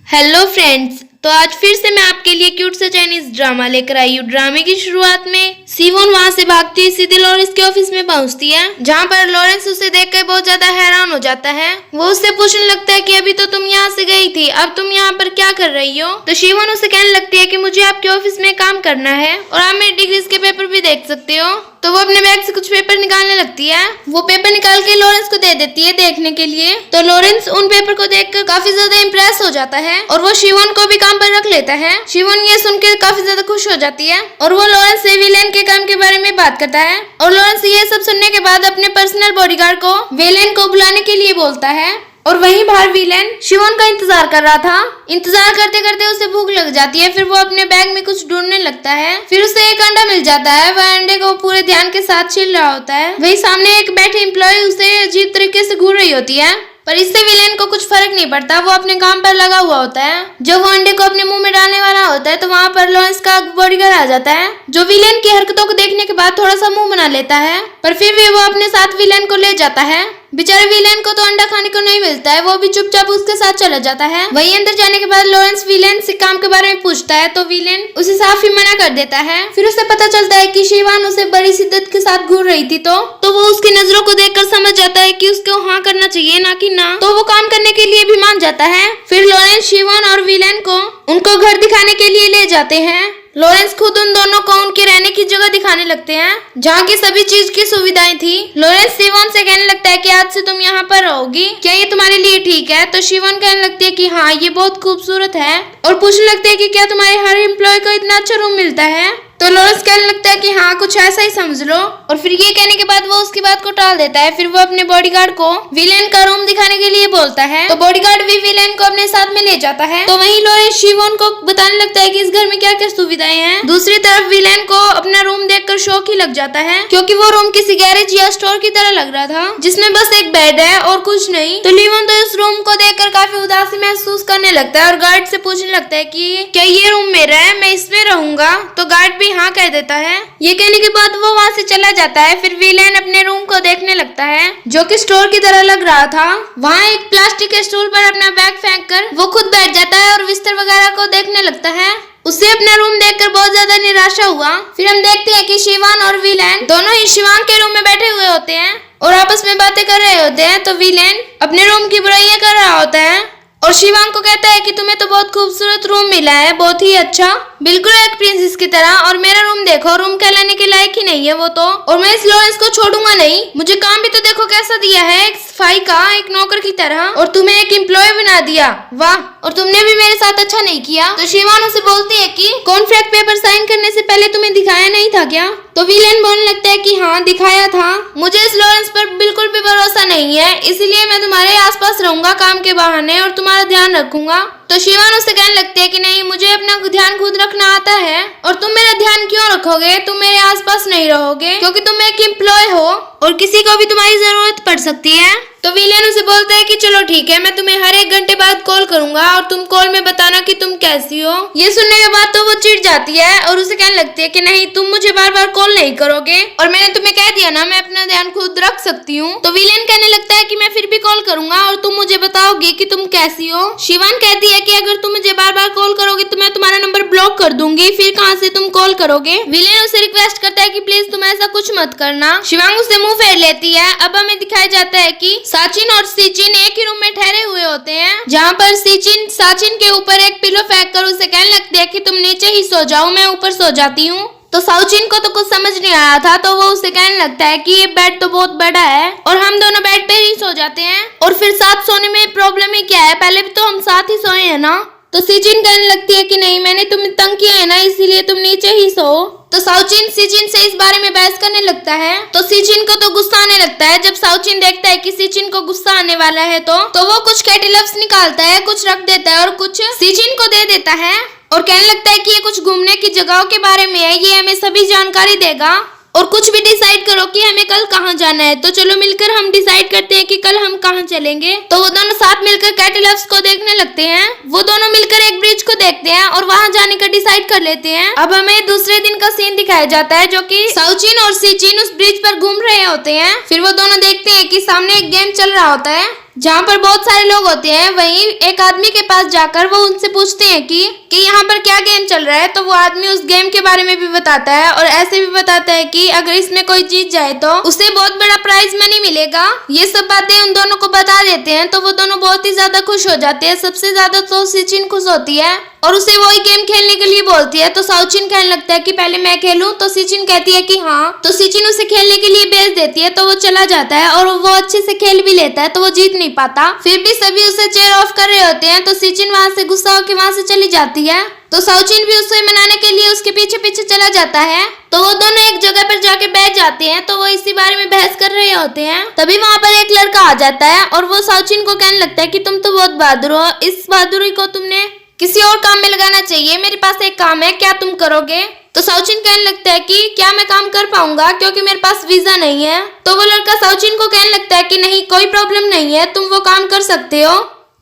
Hello friends, तो आज फिर से मैं आपके लिए क्यूट सा चाइनीज ड्रामा लेकर आई हूँ। ड्रामे की शुरुआत में सीवोन वहाँ से भागती हुई सीधे लॉरेंस के ऑफिस में पहुँचती है, जहाँ पर लॉरेंस उसे देखकर बहुत ज्यादा हैरान हो जाता है। वो उससे पूछने लगता है कि अभी तो तुम यहाँ से गई थी, अब तुम यहाँ पर क्या कर रही हो। तो सीवोन उसे कहने लगती है कि मुझे आपके ऑफिस में काम करना है और आप मेरी डिग्रीज के पेपर भी देख सकते हो। तो वो अपने बैग से कुछ पेपर निकालने लगती है। वो पेपर निकाल के लॉरेंस को दे देती है देखने के लिए। तो लॉरेंस उन पेपर को देखकर काफी ज्यादा इम्प्रेस हो जाता है और वो शिवोन को भी काम पर रख लेता है। शिवोन ये सुनकर काफी ज्यादा खुश हो जाती है और वो लॉरेंस से विलेन के काम के बारे में बात करता है। और लॉरेंस ये सब सुनने के बाद अपने पर्सनल बॉडीगार्ड को विलेन को बुलाने के लिए बोलता है। और वहीं बाहर विलेन शिवोन का इंतजार कर रहा था। इंतजार करते करते उसे भूख लग जाती है। फिर वो अपने बैग में कुछ ढूंढने लगता है। फिर उसे एक अंडा मिल जाता है। वह अंडे को पूरे ध्यान के साथ छील रहा होता है। वहीं सामने एक बैठे एम्प्लॉय उसे अजीब तरीके से घूर रही होती है, पर इससे विलेन को कुछ फर्क नहीं पड़ता। वो अपने काम पर लगा हुआ होता है। जब वो अंडे को अपने मुंह में डालने वाला होता है तो वहाँ पर लॉरेंस का बॉडीगार्ड आ जाता है, जो विलेन की हरकतों को देखने के बाद थोड़ा सा मुंह बना लेता है, पर फिर भी वो अपने साथ विलेन को ले जाता है। बेचारे विलेन को तो अंडा खाने को नहीं मिलता है, वो भी चुपचाप उसके साथ चला जाता है। वहीं अंदर जाने के बाद लॉरेंस विलेन से काम के बारे में पूछता है तो विलेन उसे साफ ही मना कर देता है। फिर उसे पता चलता है कि शिवान उसे बड़ी शिद्दत के साथ घूर रही थी, तो वो उसकी नजरों को देखकर समझ जाता है कि उसको हाँ करना चाहिए ना कि ना। तो वो काम करने के लिए भी मान जाता है। फिर लॉरेंस शिवान और विलेन को उनको घर दिखाने के लिए ले जाते हैं। लॉरेंस खुद उन दोनों को उनके रहने की जगह दिखाने लगते हैं, जहाँ की सभी चीज की सुविधाएं थी। लॉरेंस शिवोन से कहने लगता है कि आज से तुम यहाँ पर रहोगी, क्या ये तुम्हारे लिए ठीक है। तो शिवोन कहने लगती है कि हाँ, ये बहुत खूबसूरत है, और पूछने लगते हैं कि क्या तुम्हारे हर एम्प्लॉय को इतना अच्छा रूम मिलता है। तो लॉरेंस कहने लगता है कि हाँ, कुछ ऐसा ही समझ लो। और फिर ये कहने के बाद वो उसकी बात को टाल देता है। फिर वो अपने बॉडीगार्ड को विलेन का रूम दिखाने के लिए बोलता है, तो बॉडीगार्ड भी विलेन को अपने साथ में ले जाता है। तो वहीं लॉरेंस शिवोन को बताने लगता है कि इस घर में क्या क्या सुविधाएं हैं। दूसरी तरफ विलेन को अपना रूम देखकर शौक ही लग जाता है, क्योंकि वो रूम किसी गैरेज या स्टोर की तरह लग रहा था, जिसमें बस एक बेड है और कुछ नहीं। तो लियोन तो इस रूम को देखकर काफी उदासी महसूस करने लगता है और गार्ड से पूछने लगता है कि क्या ये रूम मेरा है, मैं इसमें रहूंगा। तो गार्ड हाँ कह देता है। ये कहने के बाद वो वहाँ से चला जाता है। फिर विलेन अपने रूम को देखने लगता है, जो कि स्टोर की तरह लग रहा था। वहाँ एक प्लास्टिक के स्टूल पर अपना बैग फेंककर वो खुद बैठ जाता है और बिस्तर वगैरह को देखने लगता है। उसे अपना रूम देखकर बहुत ज्यादा निराशा हुआ। फिर हम देखते हैं कि शिवान और विलेन दोनों ही शिवान के रूम में बैठे हुए होते हैं और आपस में बातें कर रहे होते हैं। तो विलेन अपने रूम की बुराइयां कर रहा होता है और शिवांग को कहता है कि तुम्हें तो बहुत खूबसूरत रूम मिला है, बहुत ही अच्छा, बिल्कुल एक प्रिंसेस की तरह। और मेरा रूम देखो, रूम कहलाने के लायक ही नहीं है वो तो। और मैं इस लॉरेंस को छोड़ूंगा नहीं। मुझे काम भी तो देखो कैसा दिया है, एक सफाई का, एक नौकर की तरह, और तुम्हें एक एम्प्लॉय बना दिया, वाह। और तुमने भी मेरे साथ अच्छा नहीं किया। तो शिवान उसे बोलती है कि कॉन्ट्रैक्ट पेपर साइन करने से पहले तुम्हें दिखाया नहीं था क्या। तो विलेन बोलने लगता है कि हाँ, दिखाया था। मुझे इस लॉरेंस पर बिल्कुल भी भरोसा नहीं है, इसलिए मैं तुम्हारे आसपास रहूंगा काम के बहाने और तुम्हारा ध्यान रखूंगा। तो शिवान उससे कहने लगती है कि नहीं, मुझे अपना ध्यान खुद रखना आता है, और तुम मेरा ध्यान क्यों रखोगे, तुम मेरे आसपास नहीं रहोगे, क्योंकि तुम एक एम्प्लॉय हो और किसी को भी तुम्हारी जरूरत पड़ सकती है। तो विलेन उसे बोलता है कि चलो ठीक है, मैं तुम्हें हर 1 घंटे बाद कॉल करूंगा और तुम कॉल में बताना कि तुम कैसी हो। ये सुनने के बाद तो वो चिढ़ जाती है और उसे कहने लगती है कि नहीं, तुम मुझे बार बार कॉल नहीं करोगे, और मैंने तुम्हें कह दिया ना, मैं अपना ध्यान खुद रख सकती हूँ। तो विलेन कहने लगता है कि मैं फिर भी कॉल करूंगा और तुम मुझे बताओगे कि तुम कैसी हो। शिवान कहती है कि अगर तुम मुझे बार बार कॉल करोगे तो मैं तुम्हारा नंबर ब्लॉक कर दूंगी, फिर कहाँ से तुम कॉल करोगे। विलेन उसे रिक्वेस्ट करता है कि प्लीज तुम ऐसा कुछ मत करना। शिवांग उससे मुंह फेर लेती है। अब हमें दिखाया जाता है कि साचिन और सीचिन एक ही रूम में ठहरे हुए होते हैं, जहाँ पर सीचिन साचिन के ऊपर एक पिलो फेंक कर उसे कहने लगती है कि तुम नीचे ही सो जाओ, मैं ऊपर सो जाती हूँ। तो साउचिन को तो कुछ समझ नहीं आया था, तो वो उसे कहने लगता है कि ये बेड तो बहुत बड़ा है और हम दोनों बेड पे ही सो जाते हैं, और फिर साथ सोने में प्रॉब्लम ही क्या है, पहले भी तो हम साथ ही सोए हैं ना। तो सीचिन कहने लगती है कि नहीं, मैंने तुम्हें तंग किया है ना, इसीलिए तुम नीचे ही सो। तो साउचिन सीचिन से इस बारे में बहस करने लगता है। तो सीचिन को तो गुस्सा आने लगता है। जब साउचिन देखता है कि सीचिन को गुस्सा आने वाला है तो वो कुछ कैटी लफ्ज निकालता है, कुछ रख देता है और कुछ सीचिन को दे देता है, और कहने लगता है कि ये कुछ घूमने की जगहों के बारे में है, ये हमें सभी जानकारी देगा, और कुछ भी डिसाइड करो कि हमें कल कहाँ जाना है। तो चलो मिलकर हम डिसाइड करते हैं कि कल हम कहाँ चलेंगे। तो वो दोनों साथ मिलकर कैटलव्स को देखने लगते हैं। वो दोनों मिलकर एक ब्रिज को देखते हैं और वहाँ जाने का डिसाइड कर लेते हैं। अब हमें दूसरे दिन का सीन दिखाया जाता है, जो कि साउचिन और सीचिन उस ब्रिज पर घूम रहे होते हैं। फिर वो दोनों देखते हैं कि सामने एक गेम चल रहा होता है, जहाँ पर बहुत सारे लोग होते हैं। वहीं एक आदमी के पास जाकर वो उनसे पूछते हैं कि यहाँ पर क्या गेम चल रहा है। तो वो आदमी उस गेम के बारे में भी बताता है और ऐसे भी बताता है कि अगर इसमें कोई जीत जाए तो उसे बहुत बड़ा प्राइज मनी मिलेगा। ये सब बातें उन दोनों को बता देते हैं तो वो दोनों बहुत ही ज्यादा खुश हो जाते हैं। सबसे ज्यादा तो सिचिन खुश होती है और उसे वही गेम खेलने के लिए बोलती है। तो साउचिन कहने लगता है कि पहले मैं खेलूं। तो सिचिन कहती है कि हाँ। तो सिचिन उसे खेलने के लिए भेज देती है। तो वो चला जाता है और वो अच्छे से खेल भी लेता है। तो वो जीत नहीं पाता। फिर भी सभी उसे चेयर ऑफ कर रहे होते हैं। तो सिचिन वहाँ से गुस्सा होकर वहाँ से चली जाती है। तो साउचिन भी उसे मनाने के लिए उसके पीछे पीछे चला जाता है। तो वो दोनों एक जगह पर जाके बैठ जाते हैं। तो वो इसी बारे में बहस कर रहे होते हैं। तभी वहाँ पर एक लड़का आ जाता है और वो साउचिन को कहने लगता है कि तुम तो बहुत बहादुर हो। इस बहादुरी को तुमने किसी और काम में लगाना चाहिए। मेरे पास एक काम है, क्या तुम करोगे? तो साउचिन कहने लगता है कि क्या मैं काम कर पाऊंगा क्योंकि मेरे पास वीजा नहीं है। तो वो लड़का साउचिन को कहने लगता है कि नहीं, कोई प्रॉब्लम नहीं है, तुम वो काम कर सकते हो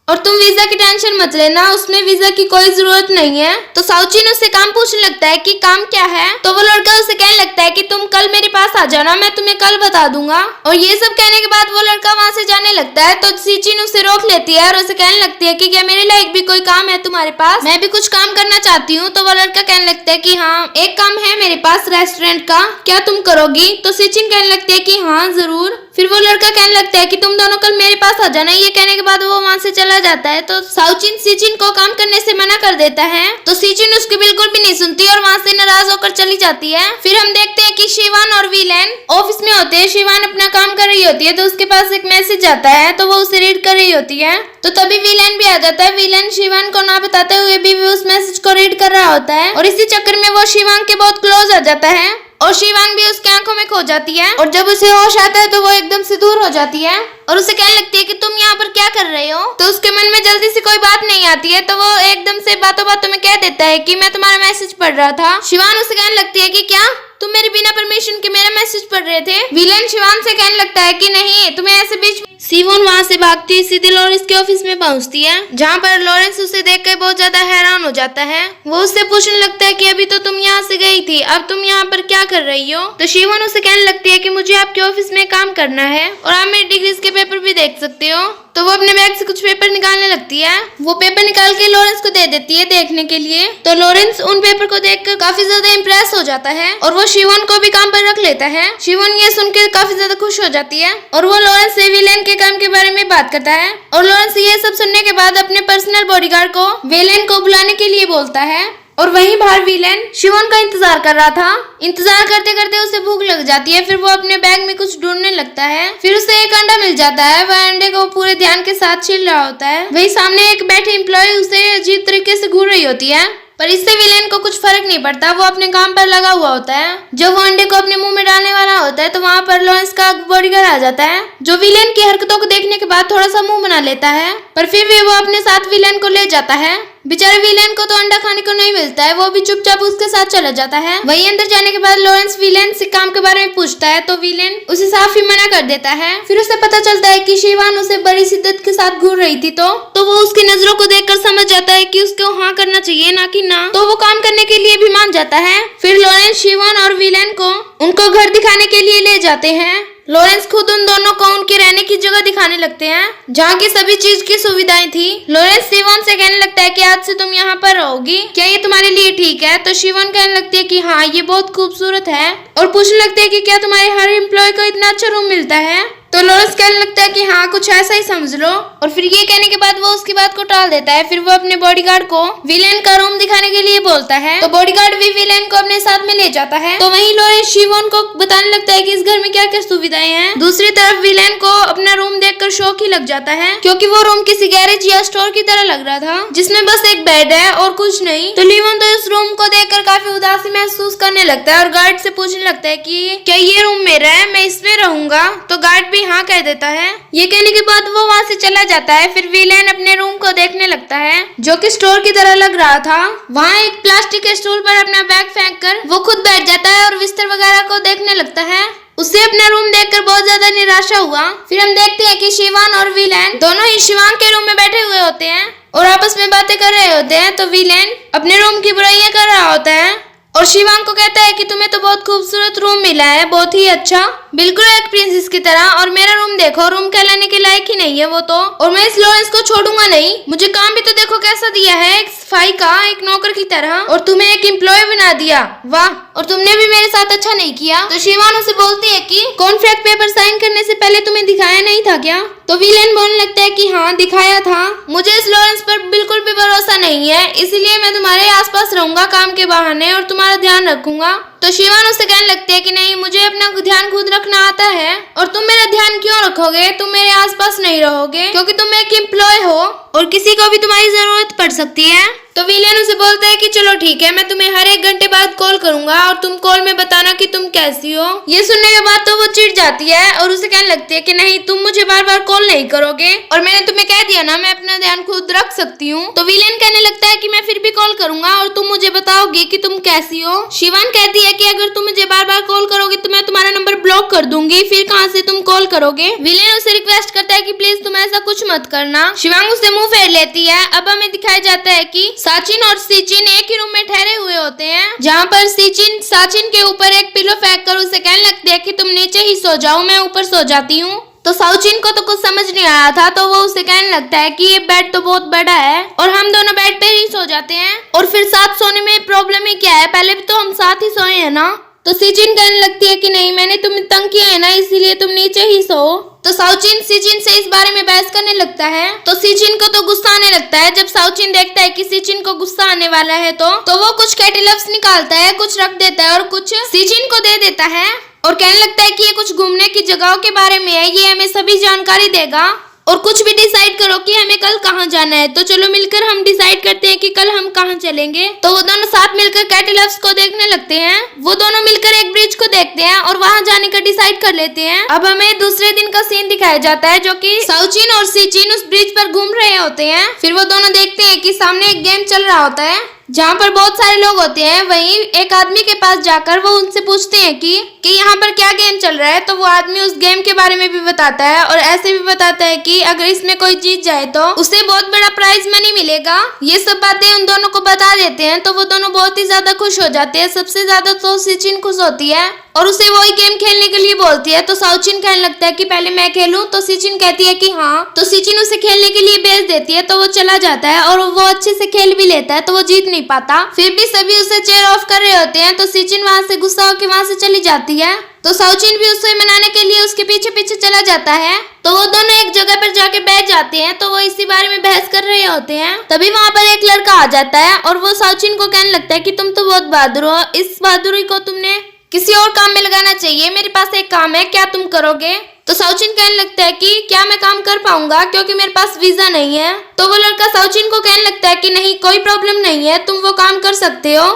और तुम वीजा की टेंशन मत लेना, उसमें वीजा की कोई जरूरत नहीं है। तो साउचिन उससे काम पूछने लगता है कि काम क्या है। तो वो लड़का उसे कहने लगता है कि तुम कल मेरे पास आ जाना, मैं तुम्हें कल बता दूंगा। और ये सब कहने के बाद वो लड़का वहाँ से जाने लगता है। तो सिचिन उसे रोक लेती है और उसे कहने लगती है कि क्या मेरे लायक भी कोई काम है तुम्हारे पास? मैं भी कुछ काम करना चाहती हूँ। तो वो लड़का कहने लगता है कि हाँ, एक काम है मेरे पास रेस्टोरेंट का, क्या तुम करोगी? तो सिचिन कहने लगती है कि हाँ जरूर। फिर वो लड़का कहने लगता है कि तुम दोनों कल मेरे पास आ जाना। ये कहने के बाद वो वहाँ से चला जाता है। तो साउचिन सिचिन को काम करने से मना कर देता है। तो सिचिन उसकी बिल्कुल भी नहीं सुनती और वहाँ से नाराज होकर चली जाती है। फिर हम देखते हैं कि शिवान और विलेन ऑफिस में होते हैं। शिवान अपना काम कर रही होती है तो उसके पास एक मैसेज आता है तो वो उसे रीड कर रही होती है। तो तभी विलेन भी आ जाता है। विलेन शिवान को ना बताते हुए भी उस मैसेज को रीड कर रहा होता है और इसी चक्कर में वो शिवान के बहुत क्लोज आ जाता है और शिवांग भी उसकी आंखों में खो जाती है। और जब उसे होश आता है तो वो एकदम से दूर हो जाती है और उसे कहने लगती है कि तुम यहाँ पर क्या कर रहे हो। तो उसके मन में जल्दी से कोई बात नहीं आती है तो वो एकदम से बातों बातों में कह देता है कि मैं तुम्हारा मैसेज पढ़ रहा था। शिवान उसे कहने लगती है कि क्या तुम मेरे बिना परमिशन के मेरा मैसेज पढ़ रहे थे? विलेन शिवान से कहने लगता है कि नहीं, तुम्हें ऐसे बीच। सिवोन वहाँ से भागती सीधे लॉरेंस के ऑफिस में पहुँचती है जहाँ पर लॉरेंस उसे देखकर बहुत ज्यादा हैरान हो जाता है। वो उससे पूछने लगता है कि अभी तो तुम यहाँ से गई थी, अब तुम यहाँ पर क्या कर रही हो? तो शिवोन उसे कहने लगती है कि मुझे आपके ऑफिस में काम करना है और आप मेरी डिग्रीज के पेपर भी देख सकते हो। तो वो अपने बैग से कुछ पेपर निकालने लगती है। वो पेपर निकाल के लॉरेंस को दे देती है देखने के लिए। तो लॉरेंस उन पेपर को देखकर काफी ज्यादा इम्प्रेस हो जाता है और वो शिवोन को भी काम पर रख लेता है। शिवोन ये सुन के काफी ज्यादा खुश हो जाती है और वो लॉरेंस से विलेन के काम के बारे में बात करता है। और लॉरेंस ये सब सुनने के बाद अपने पर्सनल बॉडीगार्ड को विलेन को बुलाने के लिए बोलता है। और वहीं बाहर विलेन शिवोन का इंतजार कर रहा था। इंतजार करते करते उसे भूख लग जाती है। फिर वो अपने बैग में कुछ ढूंढने लगता है। फिर उसे एक अंडा मिल जाता है। वह अंडे को पूरे ध्यान के साथ छील रहा होता है। वही सामने एक बैठे एम्प्लॉय उसे अजीब तरीके से घूर रही होती है पर इससे विलेन को कुछ फर्क नहीं पड़ता। वो अपने काम पर लगा हुआ होता है। जब वो अंडे को अपने मुंह में डालने वाला होता है तो वहाँ पर लॉरेंस का बॉडीगार्ड आ जाता है जो विलेन की हरकतों को देखने के बाद थोड़ा सा मुंह बना लेता है पर फिर भी वो अपने साथ विलेन को ले जाता है। बेचारे विलेन को तो अंडा खाने को नहीं मिलता है, वो भी चुपचाप उसके साथ चला जाता है। वही अंदर जाने के बाद लॉरेंस विलेन से काम के बारे में पूछता है तो विलेन उसे साफ ही मना कर देता है। फिर उसे पता चलता है कि शिवान उसे बड़ी शिद्दत के साथ घूर रही थी तो वो उसकी नजरों को देखकर समझ जाता है कि उसको हाँ करना चाहिए ना कि ना। तो वो काम करने के लिए भी मान जाता है। फिर लॉरेंस शिवान और विलेन को उनको घर दिखाने के लिए ले जाते हैं। लॉरेंस खुद उन दोनों को उनके रहने की जगह दिखाने लगते हैं जहाँ की सभी चीज की सुविधाएं थी। लॉरेंस शिवोन से कहने लगता है कि आज से तुम यहाँ पर रहोगी, क्या ये तुम्हारे लिए ठीक है? तो शिवोन कहने लगती है कि हाँ ये बहुत खूबसूरत है और पूछने लगते हैं कि क्या तुम्हारे हर एम्प्लॉय को इतना अच्छा रूम मिलता है? तो लॉरेंस कहने लगता है कि हाँ कुछ ऐसा ही समझ लो। और फिर ये कहने के बाद वो उसकी बात को टाल देता है। फिर वो अपने बॉडीगार्ड को विलेन का रूम दिखाने के लिए बोलता है तो बॉडीगार्ड भी विलेन को अपने साथ में ले जाता है। तो वहीं लॉरेंस शिवोन को बताने लगता है कि इस घर में क्या क्या सुविधाएं हैं। दूसरी तरफ विलेन को अपना रूम देखकर शौक ही लग जाता है क्योंकि वो रूम किसी गैरेज या स्टोर की तरह लग रहा था जिसमें बस एक बेड है और कुछ नहीं। तो लियोन तो इस रूम को देखकर काफी उदासी महसूस करने लगता है और गार्ड से पूछने लगता है कि क्या ये रूम मेरा है, मैं इसमें रहूंगा? तो गार्ड भी हाँ कह देता है। ये कहने के बाद वो वहाँ से चला जाता है। फिर विलेन अपने रूम को देखने लगता है जो कि स्टोर की तरह लग रहा था। वहाँ एक प्लास्टिक के स्टूल पर अपना बैग फेंक कर वो खुद बैठ जाता है और बिस्तर वगैरह को देखने लगता है। उसे अपना रूम देखकर बहुत ज्यादा निराशा हुआ। फिर हम देखते हैं कि शिवान और विलेन दोनों ही शिवान के रूम में बैठे हुए होते हैं और आपस में बातें कर रहे होते हैं। तो विलेन अपने रूम की बुराइयां कर रहा होता है और शिवांग को कहता है कि तुम्हें तो बहुत खूबसूरत रूम मिला है, बहुत ही अच्छा, बिल्कुल एक प्रिंसेस की तरह। और मेरा रूम देखो, रूम कहलाने के लायक ही नहीं है वो तो। और मैं इस लॉरेंस को छोड़ूंगा नहीं। मुझे काम भी तो देखो कैसा दिया है, एक सफाई का, एक नौकर की तरह, और तुम्हें एक एम्प्लॉय बना दिया। वाह, और तुमने भी मेरे साथ अच्छा नहीं किया। तो शिवान उसे बोलती है कि कॉन्ट्रैक्ट पेपर साइन करने से पहले तुम्हें दिखाया नहीं था क्या? तो विलेन बोलने लगता है कि हाँ दिखाया था। मुझे इस लॉरेंस पर बिल्कुल भी भरोसा नहीं है, इसलिए मैं तुम्हारे आसपास रहूंगा काम के बहाने और तुम्हारा ध्यान रखूंगा। तो शिवान उससे कहने लगते हैं कि नहीं, मुझे अपना ध्यान खुद रखना आता है, और तुम मेरा ध्यान क्यों रखोगे? तुम मेरे आसपास नहीं रहोगे क्योंकि तुम एक एम्प्लॉय हो और किसी को भी तुम्हारी जरूरत पड़ सकती है। तो विलेन उसे बोलता है कि चलो ठीक है, मैं तुम्हें हर 1 घंटे बाद कॉल करूंगा और तुम कॉल में बताना कि तुम कैसी हो। ये सुनने के बाद तो वो चिढ़ जाती है और उसे कहने लगती है कि नहीं, तुम मुझे बार बार कॉल नहीं करोगे, और मैंने तुम्हें कह दिया ना मैं अपना ध्यान खुद रख सकती हूँ। तो विलेन कहने लगता है कि मैं फिर भी कॉल करूंगा और तुम मुझे बताओगी कि तुम कैसी हो। शिवान कहती है कि अगर तुम मुझे बार बार कॉल करोगे तो मैं तुम्हारा नंबर ब्लॉक कर दूंगी, फिर कहाँ से तुम कॉल करोगे। विलेन उसे रिक्वेस्ट करता है कि प्लीज तुम ऐसा कुछ मत करना। शिवांग उसे मुंह फेर लेती है। अब हमें दिखाया जाता है कि साचिन और सिचिन एक ही रूम में ठहरे हुए होते हैं, जहाँ पर सिचिन साचिन के ऊपर एक पिलो फेंक कर उसे कहने लगती है कि तुम नीचे ही सो जाओ, मैं ऊपर सो जाती हूँ। तो साउचिन को तो कुछ समझ नहीं आया था, तो वो उसे कहने लगता है कि ये बेड तो बहुत बड़ा है और हम दोनों बेड पे ही सो जाते हैं, और फिर साथ सोने में प्रॉब्लम ही क्या है, पहले भी तो हम साथ ही सोए हैं ना। तो सिचिन कहने लगती है कि नहीं, मैंने तुम्हें तंग किया है ना, इसीलिए तुम नीचे ही सो। तो साउचिन सिचिन से इस बारे में बहस करने लगता है। तो सिचिन को तो गुस्सा आने लगता है। जब साउचिन देखता है कि सिचिन को गुस्सा आने वाला है तो वो कुछ कैटेलफ्स निकालता है, कुछ रख देता है और कुछ सिचिन को दे देता है, और कहने लगता है कि ये कुछ घूमने की जगहों के बारे में है, ये हमें सभी जानकारी देगा, और कुछ भी डिसाइड करो कि हमें कल कहाँ जाना है। तो चलो मिलकर हम डिसाइड करते हैं कि कल हम कहाँ चलेंगे। तो वो दोनों साथ मिलकर कैटेलफ्स को देखने लगते हैं। वो दोनों मिलकर एक ब्रिज को देखते हैं और वहाँ जाने का डिसाइड कर लेते हैं। अब हमें दूसरे दिन का सीन दिखाया जाता है, जो कि साउचिन और सिचिन उस ब्रिज पर घूम रहे होते हैं। फिर वो दोनों देखते हैं कि सामने एक गेम चल रहा होता है जहाँ पर बहुत सारे लोग होते हैं। वहीं एक आदमी के पास जाकर वो उनसे पूछते हैं कि यहाँ पर क्या गेम चल रहा है। तो वो आदमी उस गेम के बारे में भी बताता है और ऐसे भी बताता है कि अगर इसमें कोई जीत जाए तो उसे बहुत बड़ा प्राइज मनी मिलेगा। ये सब बातें उन दोनों को बता देते हैं, तो वो दोनों बहुत ही ज्यादा खुश हो जाते हैं। सबसे ज्यादा तो सिचिन खुश होती है और उसे वही गेम खेलने के लिए बोलती है। तो साउचिन कहने लगता है कि पहले मैं खेलूं। तो सिचिन कहती है कि हाँ। तो सिचिन उसे खेलने के लिए भेज देती है, तो वो चला जाता है और वो अच्छे से खेल भी लेता है, तो वो जीत नहीं पाता। फिर भी सभी उसे चेयर ऑफ कर रहे होते हैं, तो सिचिन वहाँ से गुस्सा होकर वहाँ से चली जाती है। तो साउचिन भी उसे मनाने के लिए उसके पीछे पीछे चला जाता है। तो वो दोनों एक जगह पर जाके बैठ जाते हैं, तो वो इसी बारे में बहस कर रहे होते हैं। तभी वहाँ पर एक लड़का आ जाता है और वो साउचिन को कहने लगता है कि तुम तो बहुत बहादुर हो, इस बहादुरी को तुमने किसी और काम में लगाना चाहिए, मेरे पास एक काम है, क्या तुम करोगे? तो साउचिन कहने लगता है कि क्या मैं काम कर पाऊंगा क्योंकि मेरे पास वीजा नहीं है। तो वो लड़का साउचिन को कहने लगता है कि नहीं, कोई प्रॉब्लम नहीं है, तुम वो काम कर सकते हो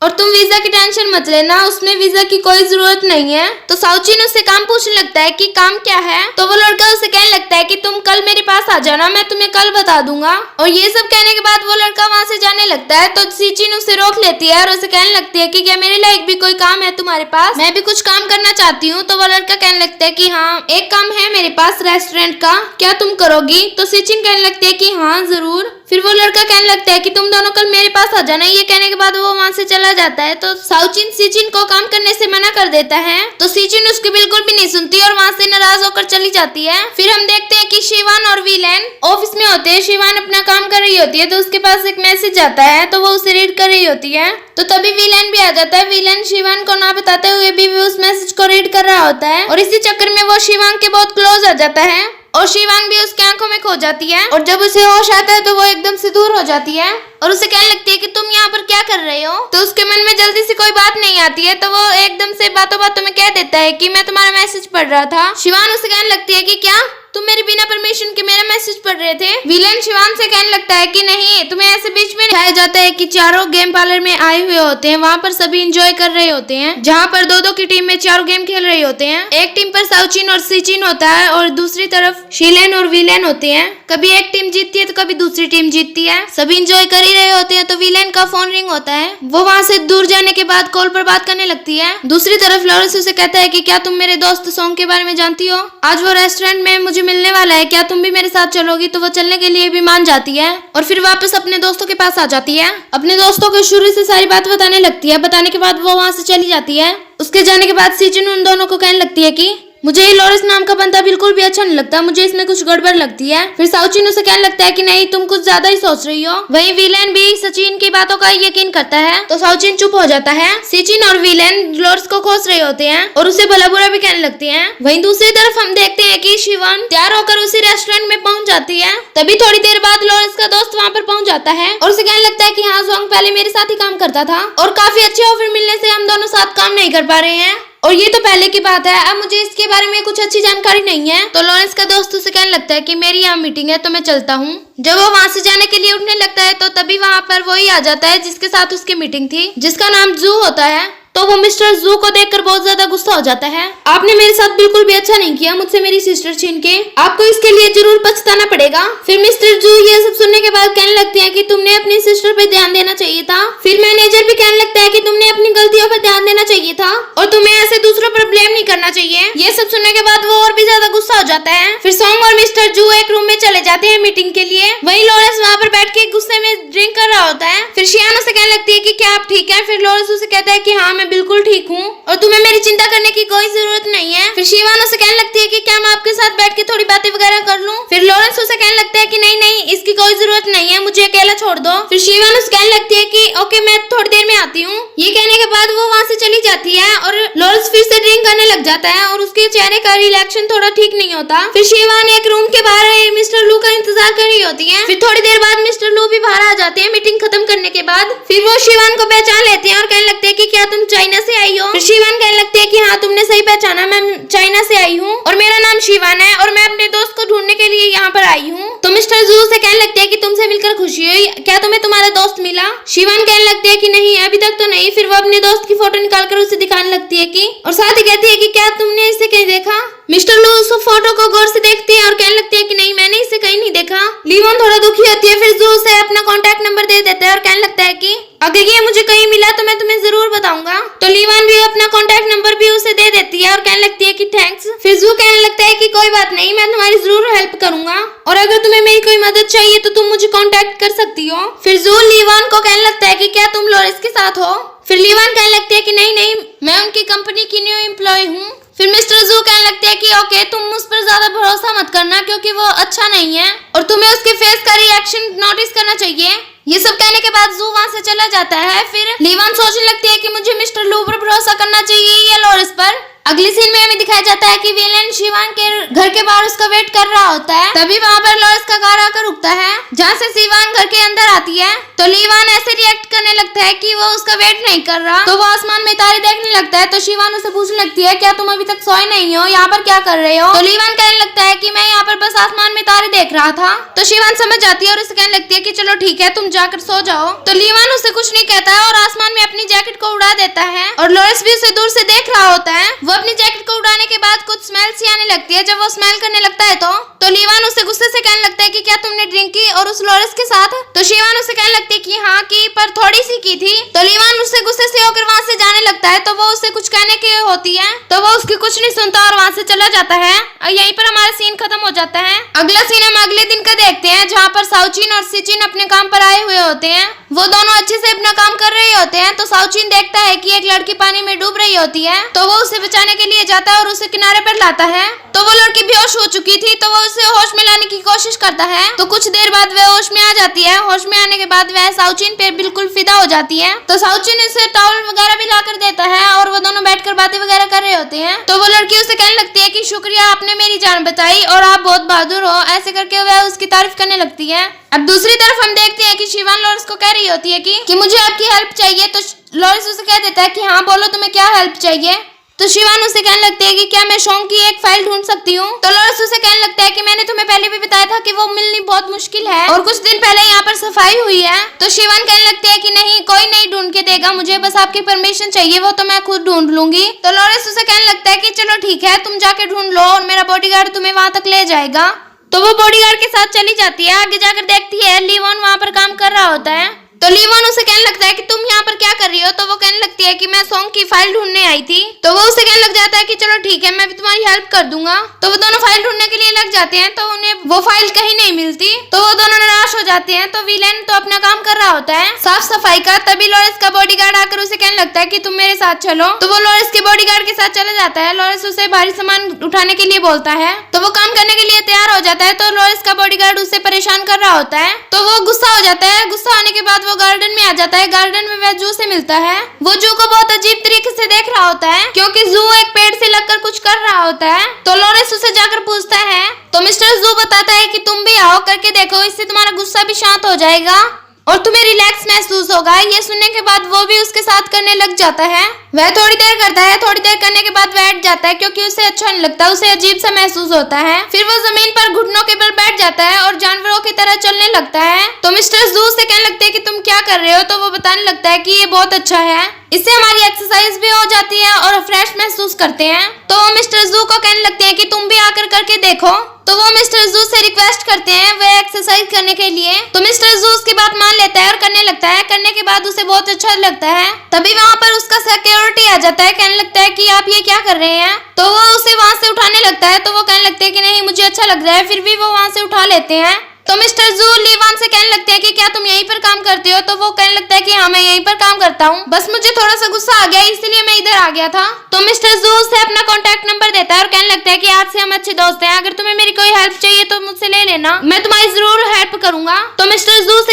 और तुम वीजा की टेंशन मत लेना, उसमें वीजा की कोई जरूरत नहीं है। तो साउचिन उससे काम पूछने लगता है कि काम क्या है। तो वो लड़का उसे कहने लगता है कि तुम कल मेरे पास आ जाना, मैं तुम्हें कल बता दूंगा। और ये सब कहने के बाद वो लड़का वहाँ से जाने लगता है। तो सिचिन उसे रोक लेती है और उसे कहने लगती है कि क्या मेरे लायक भी कोई काम है तुम्हारे पास, मैं भी कुछ काम करना चाहती हूँ। तो वो लड़का कहने लगता है कि हाँ, एक काम है मेरे पास रेस्टोरेंट का, क्या तुम करोगी? तो सिचिन कहने लगती है कि हाँ जरूर। फिर वो लड़का कहने लगता है कि तुम दोनों कल मेरे पास आ जाना। ये कहने के बाद वो वहाँ से चला जाता है। तो साउचिन सिचिन को काम करने से मना कर देता है। तो सिचिन उसकी बिल्कुल भी नहीं सुनती और वहाँ से नाराज होकर चली जाती है। फिर हम देखते हैं कि शिवान और विलेन ऑफिस में होते हैं। शिवान अपना काम कर रही होती है, तो उसके पास एक मैसेज आता है, तो वो उसे रीड कर रही होती है। तो तभी विलेन भी आ जाता है। विलेन शिवान को ना बताते हुए भी उस मैसेज को रीड कर रहा होता है और इसी चक्कर में वो शिवान के बहुत क्लोज आ जाता है और शिवांग भी उसकी आंखों में खो जाती है। और जब उसे होश आता है तो वो एकदम से दूर हो जाती है और उसे कहने लगती है कि तुम यहाँ पर क्या कर रहे हो। तो उसके मन में जल्दी से कोई बात नहीं आती है, तो वो एकदम से बातों बातों में कह देता है कि मैं तुम्हारा मैसेज पढ़ रहा था। शिवान उसे कहने लगती है कि क्या तुम मेरे बिना परमिशन के मेरा मैसेज पढ़ रहे थे? विलेन शिवान से कहने लगता है कि नहीं, तुम्हें ऐसे बीच में दिखाया जाता है कि चारों गेम पार्लर में आए हुए होते हैं, वहाँ पर सभी एंजॉय कर रहे होते हैं, जहाँ पर दो दो की टीम में चारों गेम खेल रहे होते हैं। एक टीम पर साउचिन और सिचिन होता है और दूसरी तरफ शिलेन और विलेन होते हैं। कभी एक टीम जीतती है तो कभी दूसरी टीम जीतती है। सभी एंजॉय कर ही रहे होते हैं। तो विलेन का फोन रिंग होता है। वो वहाँ से दूर जाने के बाद कॉल पर बात करने लगती है। दूसरी तरफ लॉरेंस उसे कहता है कि क्या तुम मेरे दोस्त सॉन्ग के बारे में जानती हो? आज वो रेस्टोरेंट में मुझे मिलने वाला है, क्या तुम भी मेरे साथ चलोगी? तो वो चलने के लिए भी मान जाती है और फिर वापस अपने दोस्तों के पास आ जाती है। अपने दोस्तों को शुरू से सारी बात बताने लगती है। बताने के बाद वो वहाँ से चली जाती है। उसके जाने के बाद सीजन उन दोनों को कहने लगती है कि मुझे ये लॉरेंस नाम का बंदा बिल्कुल भी अच्छा नहीं लगता, मुझे इसमें कुछ गड़बड़ लगती है। फिर साउचिन उसे कहने लगता है कि नहीं, तुम कुछ ज्यादा ही सोच रही हो। वहीं विलेन भी सचिन की बातों का यकीन करता है तो साउचिन चुप हो जाता है। सचिन और विलेन लॉरेंस को खोज रहे होते हैं और उसे भला बुरा भी कहने लगते हैं। वहीं दूसरी तरफ हम देखते हैं कि शिवन तैयार होकर उसी रेस्टोरेंट में पहुंच जाती है। तभी थोड़ी देर बाद लॉरेंस का दोस्त वहाँ पर पहुंच जाता है और उसे कहने लगता है कि हाँ, जोंग पहले मेरे साथ ही काम करता था और काफी अच्छे ऑफर मिलने से हम दोनों साथ काम नहीं कर पा रहे हैं और ये तो पहले की बात है, अब मुझे इसके बारे में कुछ अच्छी जानकारी नहीं है। तो लॉरेंस का दोस्त उसे कहने लगता है कि मेरी यहाँ मीटिंग है तो मैं चलता हूँ। जब वो वहाँ से जाने के लिए उठने लगता है तो तभी वहाँ पर वही आ जाता है जिसके साथ उसकी मीटिंग थी, जिसका नाम जू होता है। तो वो मिस्टर जू को देखकर बहुत ज्यादा गुस्सा हो जाता है। आपने मेरे साथ बिल्कुल भी अच्छा नहीं किया, मुझसे मेरी सिस्टर छीन के, आपको इसके लिए जरूर पछताना पड़ेगा। फिर मिस्टर जू ये सब सुनने के बाद कहने लगते हैं कि तुमने अपनी सिस्टर पे ध्यान देना चाहिए था। फिर मैनेजर भी कहने लगता है कि तुमने अपनी गलतियों पर ध्यान देना चाहिए था और तुम्हें ऐसे दूसरों पर ब्लेम नहीं करना चाहिए। ये सब सुनने के बाद वो और भी ज्यादा गुस्सा हो जाता है। फिर सोंग और मिस्टर जू एक रूम में चले जाते हैं मीटिंग के लिए। वहीं लॉरेंस वहाँ पर बैठ के गुस्से में ड्रिंक कर रहा होता है। फिर शियाना से कहने लगती है कि क्या आप ठीक है? फिर लॉरेंस उसे कहता है कि हाँ, मैं बिल्कुल ठीक हूँ और तुम्हें मेरी चिंता करने की कोई जरूरत नहीं है। फिर शिवाना से कहने लगती है कि क्या मैं आपके साथ बैठ के थोड़ी बातें वगैरह कर लूं? फिर लॉरेंस उसे कहने लगता है कि नहीं नहीं, इसकी कोई जरूरत नहीं है, मुझे अकेला छोड़ दो। फिर शिवाना से कहने लगती है कि ओके, मैं थोड़ी देर में आती हूँ। ये कहने के बाद वो वहाँ से चली जाती है और लॉरेंस फिर से ड्रिंक करने लग जाता है और उसके चेहरे का रिएक्शन थोड़ा ठीक नहीं होता। फिर शिवान एक रूम के बाहर मिस्टर लू का इंतजार कर रही होती है। फिर थोड़ी देर बाद मिस्टर लू भी बाहर आ जाते हैं मीटिंग खत्म करने के बाद। फिर वो शिवान को पहचान लेते हैं और कहने लगते हैं कि क्या तुम चाइना से आई हो? शिवान कहने लगती है कि हाँ, तुमने सही पहचाना, मैं चाइना से आई हूँ और मेरा नाम शिवान है और मैं अपने दोस्त को ढूंढने के लिए यहाँ पर आई हूँ। तो मिस्टर जू से कहने लगते हैं कि तुमसे मिलकर खुशी हुई, क्या तुम्हें तुम्हारा दोस्त मिला? शिवान कहने लगती है कि नहीं, अभी तक तो नहीं। फिर वो अपने दोस्त की फोटो निकालकर उसे दिखाने लगती है कि और साथ ही कहती है कि क्या तुमने इसे कहीं देखा? मिस्टर लू उस फोटो को गौर से देखती है और कहने लगती है कि नहीं, मैंने इसे कहीं नहीं देखा। लीवन थोड़ा दुखी होती है। फिर जू उसे अपना कॉन्टैक्ट नंबर दे देता है और कहने लगता है कि अगर ये मुझे कहीं मिला तो मैं तुम्हें जरूर बताऊंगा। तो लीवन भी अपना कॉन्टैक्ट नंबर भी उसे दे देती है और कहने लगती है कि थैंक्स। फिर जू कहने लगता है कि कोई बात नहीं, मैं तुम्हारी जरूर हेल्प करूंगा और अगर तुम्हें मेरी कोई मदद चाहिए तो तुम मुझे कॉन्टैक्ट कर सकती हो। फिर जू लीवन को कहने लगता है कि क्या तुम लॉरेंस के साथ हो? फिर लीवन कहने लगती है कि नहीं नहीं, मैं उनकी कंपनी की न्यू एम्प्लॉय हूँ। फिर मिस्टर जू कहने लगते हैं कि ओके, तुम उस पर ज्यादा भरोसा मत करना क्योंकि वो अच्छा नहीं है और तुम्हें उसके फेस का रिएक्शन नोटिस करना चाहिए। ये सब कहने के बाद जू वहाँ से चला जाता है। फिर लीवान सोचने लगती है कि मुझे मिस्टर लू पर भरोसा करना चाहिए या लॉरेंस पर। अगली सीन में हमें दिखाया जाता है कि विलेन शिवान के घर के बाहर उसका वेट कर रहा होता है। तभी वहाँ पर लॉरेंस का कार आकर रुकता है जहाँ से शिवान घर के अंदर आती है। तो लीवान ऐसे रिएक्ट करने लगता है कि वो उसका वेट नहीं कर रहा। तो वो आसमान में तारे देखने लगता है। तो शिवान उसे पूछने लगती है क्या तुम अभी तक सोए नहीं हो, यहाँ पर क्या कर रहे हो? तो लीवान कहने लगता है कि मैं यहाँ पर बस आसमान में तारे देख रहा था। तो शिवान समझ जाती है और उसे कहने लगती है कि चलो ठीक है, तुम जाकर सो जाओ। तो लीवान उसे कुछ नहीं कहता है और आसमान में अपनी जैकेट को उड़ा देता है और लॉरेंस भी उसे दूर से देख रहा होता है। अपनी जैकेट को उड़ाने के बाद कुछ स्मेल सी आने लगती है। जब वो स्मेल करने लगता है तो लीवान उसे गुस्से से कहने लगता है कि क्या तुमने ड्रिंक की और उस लॉरेंस के साथ? तो शिवान उसे कहने लगती है कि हाँ की, पर थोड़ी सी की थी। तो लीवान उससे गुस्से से होकर वहाँ से जाने लगता है। तो वो उससे कुछ कहने की होती है तो वो उसकी कुछ नहीं सुनता और वहाँ से चला जाता है और यहीं पर हमारा सीन खत्म हो जाता है। अगला सीन हम अगले दिन का देखते हैं जहाँ पर साउचिन और सिचिन अपने काम पर आए हुए होते हैं। वो दोनों अच्छे से अपना काम कर रहे होते हैं। तो साउचिन देखता है कि एक लड़की पानी में डूब रही होती है। तो वो उसे बचाने के लिए जाता है और उसे किनारे पर लाता है। तो वो लड़की बेहोश हो चुकी थी। तो वो उसे होश में लाने की कोशिश करता है। तो कुछ देर बाद वह होश में आ जाती है। होश में आने के बाद वह साउचिन पे बिल्कुल फिदा हो जाती है। तो साउचिन उसे टॉवल वगैरह भी लाकर देता है और वो दोनों बैठकर बातें वगैरह कर रहे होते हैं। तो वो लड़की उसे कहने लगती है कि शुक्रिया, आपने मेरी जान बचाई और आप बहुत बहादुर हो। ऐसे करके वह उसकी तारीफ करने लगती है। अब दूसरी तरफ हम देखते हैं कि शिवान लॉरेंस को कह रही होती है कि मुझे आपकी हेल्प चाहिए। तो लॉरेंस उसे कह देता है कि हाँ बोलो, तुम्हें क्या हेल्प चाहिए? तो शिवान उसे कहने लगती है कि क्या मैं शोंग की एक फाइल ढूंढ सकती हूँ? तो लॉरेंस उसे कहने लगता है कि मैंने तुम्हें पहले भी बताया था कि वो मिलनी बहुत मुश्किल है और कुछ दिन पहले यहाँ पर सफाई हुई है। तो शिवान कहने लगती है कि नहीं, कोई नहीं ढूंढ के देगा, मुझे बस आपकी परमिशन चाहिए, वो तो मैं खुद ढूंढ लूंगी। तो लॉरेंस उसे कहने लगता है कि चलो ठीक है, तुम जाके ढूंढ लो और मेरा बॉडीगार्ड तुम्हें वहां तक ले जाएगा। तो वो बॉडीगार्ड के साथ चली जाती है। आगे जाकर देखती है लीवन वहाँ पर काम कर रहा होता है। तो लीवन उसे कहने लगता है कि तुम यहाँ पर क्या कर रही हो। तो वो कहने लगती है कि मैं सॉन्ग की फाइल ढूंढने आई थी। तो वो उसे कहने लग जाता है कि चलो ठीक है, मैं भी तुम्हारी हेल्प कर दूंगा। तो वो दोनों फाइल ढूंढने के लिए लग जाते हैं। तो उन्हें वो फाइल कहीं नहीं मिलती। तो वो दोनों निराश हो जाते हैं। तो विलेन तो अपना काम कर रहा होता है साफ सफाई का। तभी लॉरेंस का बॉडीगार्ड आकर उसे कहने लगता है कि तुम मेरे साथ चलो। तो वो लॉरेंस के बॉडीगार्ड के साथ चला जाता है। लॉरेंस उसे भारी सामान उठाने के लिए बोलता है। तो वो काम करने के लिए तैयार हो जाता है। तो लॉरेंस का बॉडीगार्ड उसे परेशान कर रहा होता है। तो वो गुस्सा हो जाता है। गुस्सा होने के बाद वो गार्डन में आ जाता है। गार्डन में वह जू से मिलता है। वो जू को बहुत अजीब तरीके से देख रहा होता है क्योंकि जू एक पेड़ से लगकर कुछ कर रहा होता है। तो लॉरेंस उसे जाकर पूछता है। तो मिस्टर जू बताता है कि तुम भी आओ, करके देखो, इससे तुम्हारा गुस्सा भी शांत हो जाएगा और तुम्हें रिलैक्स महसूस होगा। ये सुनने के बाद वो भी उसके साथ करने लग जाता है। वह थोड़ी देर करता है। थोड़ी देर करने के बाद बैठ जाता है क्योंकि उसे अच्छा नहीं लगता, उसे अजीब सा महसूस होता है। फिर वो जमीन पर घुटनों के बल बैठ जाता है और जानवरों की तरह चलने लगता है। तो मिस्टर जू से कहने लगते हैं कि तुम क्या कर रहे हो। तो वो बताने लगता है कि ये बहुत अच्छा है, इससे हमारी एक्सरसाइज भी हो जाती है और फ्रेश महसूस करते हैं। तो वो मिस्टर जू को कहने लगते हैं कि तुम भी आकर करके देखो। तो वो मिस्टर जू से रिक्वेस्ट करते हैं वह एक्सरसाइज करने के लिए। तो मिस्टर जू उसकी बात मान लेता है और करने लगता है। करने के बाद उसे बहुत अच्छा लगता है। तभी वहाँ पर उसका सिक्योरिटी आ जाता है। कहने लगता है कि आप ये क्या कर रहे हैं। तो वो उसे वहाँ से उठाने लगता है। तो वो कहने लगते हैं कि नहीं, मुझे अच्छा लग रहा है। फिर भी वो वहाँ से उठा लेते हैं। तो मिस्टर जू लीवान से कहने लगते हैं कि क्या तुम यहीं पर काम करते हो। तो वो कहने लगता है कि हाँ, मैं यहीं पर काम करता हूँ, बस मुझे थोड़ा सा गुस्सा आ गया इसलिए मैं इधर आ गया था। तो मिस्टर जू से अपना कॉन्टैक्ट नंबर देता है और कहने लगता है कि आज से हम अच्छे दोस्त हैं। अगर तुम्हें मेरी कोई हेल्प चाहिए तो मुझसे ले लेना, मैं तुम्हारी जरूर हेल्प करूंगा। तो मिस्टर जू से